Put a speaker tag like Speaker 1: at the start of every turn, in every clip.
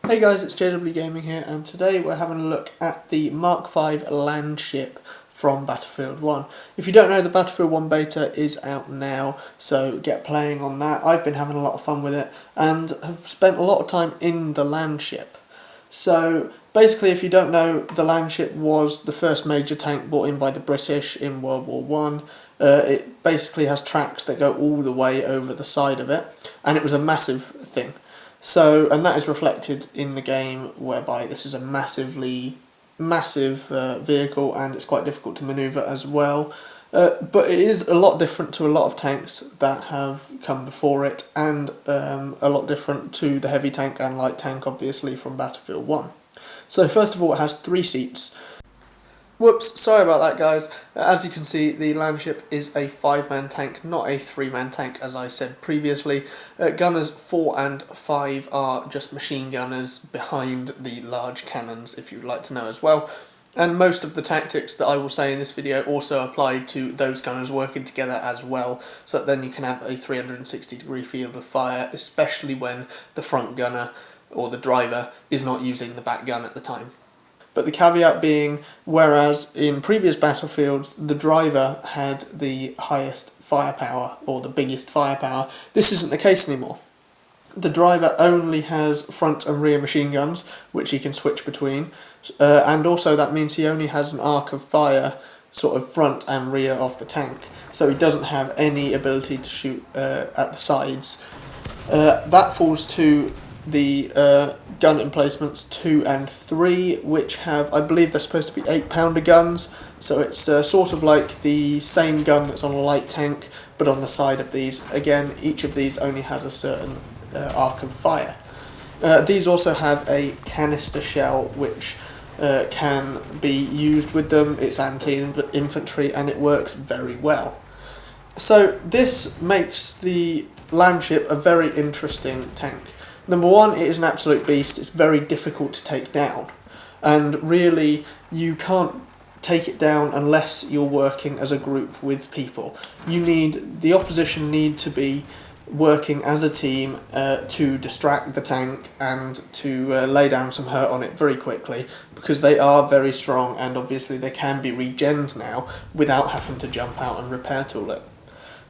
Speaker 1: Hey guys, it's JW Gaming here, and today we're having a look at the Mk5 Landship from Battlefield 1. If you don't know, the Battlefield 1 beta is out now, so get playing on that. I've been having a lot of fun with it, and have spent a lot of time in the Landship. So, basically, if you don't know, the Landship was the first major tank brought in by the British in World War One. It basically has tracks that go all the way over the side of it, and it was a massive thing. So, and that is reflected in the game, whereby this is a massive vehicle, and it's quite difficult to manoeuvre as well. But it is a lot different to a lot of tanks that have come before it, and a lot different to the heavy tank and light tank, obviously, from Battlefield 1. So first of all, it has 3 seats. Whoops, sorry about that guys. As you can see, the Landship is a 5-man tank, not a 3-man tank as I said previously. Gunners 4 and 5 are just machine gunners behind the large cannons, if you'd like to know as well. And most of the tactics that I will say in this video also apply to those gunners working together as well, so that then you can have a 360-degree field of fire, especially when the front gunner or the driver is not using the back gun at the time. But the caveat being, whereas in previous battlefields the driver had the highest firepower, or the biggest firepower, this isn't the case anymore. The driver only has front and rear machine guns, which he can switch between, and also that means he only has an arc of fire sort of front and rear of the tank, so he doesn't have any ability to shoot at the sides. That falls to the gun emplacements 2 and 3, which have, I believe they're supposed to be 8-pounder guns, so it's sort of like the same gun that's on a light tank, but on the side of these. Again, each of these only has a certain arc of fire. These also have a canister shell, which can be used with them. It's anti-infantry, and it works very well. So this makes the Landship a very interesting tank. Number one, it is an absolute beast. It's very difficult to take down, and really you can't take it down unless you're working as a group with people. The opposition need to be working as a team to distract the tank and to lay down some hurt on it very quickly, because they are very strong, and obviously they can be regened now without having to jump out and repair tool it.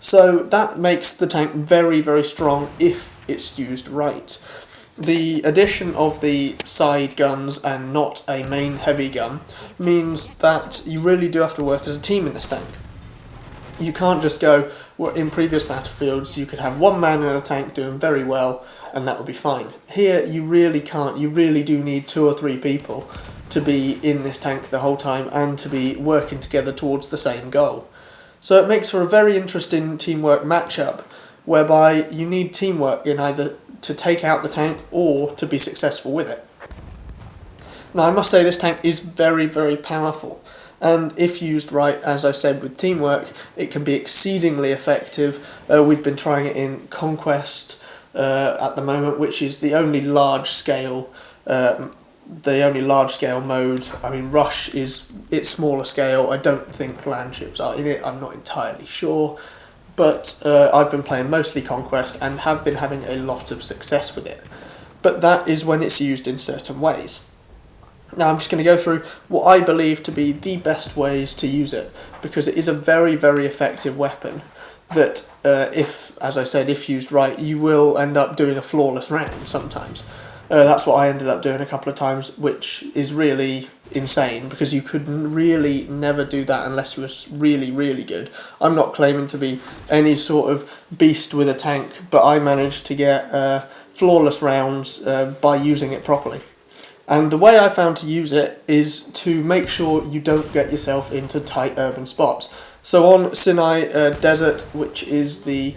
Speaker 1: So that makes the tank very, very strong if it's used right. The addition of the side guns and not a main heavy gun means that you really do have to work as a team in this tank. You can't just go, well, in previous battlefields you could have one man in a tank doing very well and that would be fine. Here you really can't. You really do need 2 or 3 people to be in this tank the whole time and to be working together towards the same goal. So it makes for a very interesting teamwork matchup, whereby you need teamwork in either to take out the tank or to be successful with it. Now I must say this tank is very, very powerful, and if used right, as I said, with teamwork, it can be exceedingly effective. We've been trying it in Conquest at the moment, which is the only large scale mode. I mean, Rush it's smaller scale. I don't think Landships are in it, I'm not entirely sure, but I've been playing mostly Conquest and have been having a lot of success with it. But that is when it's used in certain ways. Now I'm just going to go through what I believe to be the best ways to use it, because it is a very, very effective weapon that, as I said, if used right, you will end up doing a flawless round sometimes. That's what I ended up doing a couple of times, which is really insane, because you could really never do that unless you were really, really good. I'm not claiming to be any sort of beast with a tank, but I managed to get flawless rounds by using it properly. And the way I found to use it is to make sure you don't get yourself into tight urban spots. So on Sinai Desert, which is the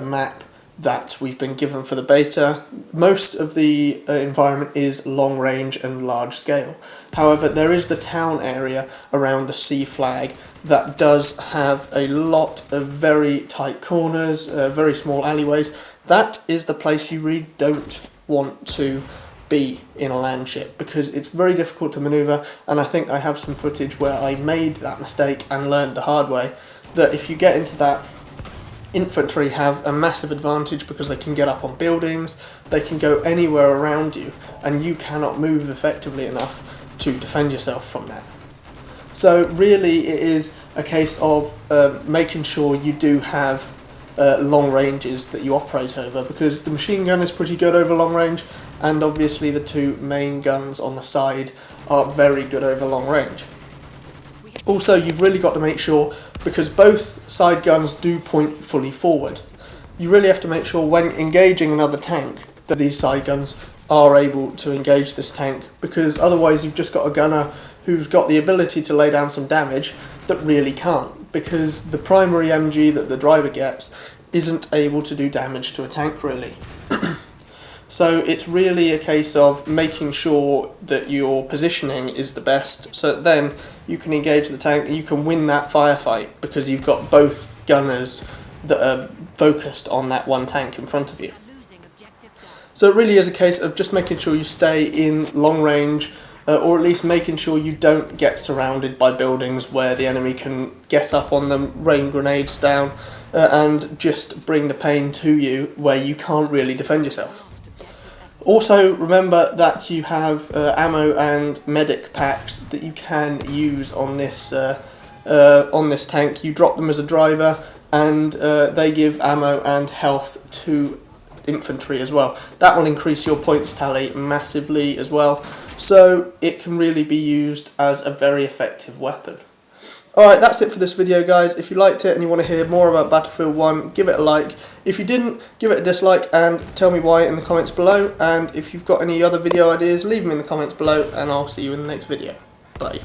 Speaker 1: map that we've been given for the beta, most of the environment is long range and large scale. However, there is the town area around the sea flag that does have a lot of very tight corners, very small alleyways. That is the place you really don't want to be in a Landship, because it's very difficult to manoeuvre, and I think I have some footage where I made that mistake and learned the hard way, that if you get into that Infantry have a massive advantage because they can get up on buildings, they can go anywhere around you, and you cannot move effectively enough to defend yourself from that. So really it is a case of making sure you do have long ranges that you operate over, because the machine gun is pretty good over long range, and obviously the two main guns on the side are very good over long range. Also, you've really got to make sure, because both side guns do point fully forward, you really have to make sure when engaging another tank that these side guns are able to engage this tank, because otherwise you've just got a gunner who's got the ability to lay down some damage that really can't, because the primary MG that the driver gets isn't able to do damage to a tank really. So it's really a case of making sure that your positioning is the best, so that then you can engage the tank and you can win that firefight, because you've got both gunners that are focused on that one tank in front of you. So it really is a case of just making sure you stay in long range, or at least making sure you don't get surrounded by buildings where the enemy can get up on them, rain grenades down, and just bring the pain to you where you can't really defend yourself. Also remember that you have ammo and medic packs that you can use on this tank. You drop them as a driver, and they give ammo and health to infantry as well. That will increase your points tally massively as well, so it can really be used as a very effective weapon. Alright, that's it for this video guys. If you liked it and you want to hear more about Battlefield 1, give it a like. If you didn't, give it a dislike and tell me why in the comments below. And if you've got any other video ideas, leave them in the comments below, and I'll see you in the next video. Bye.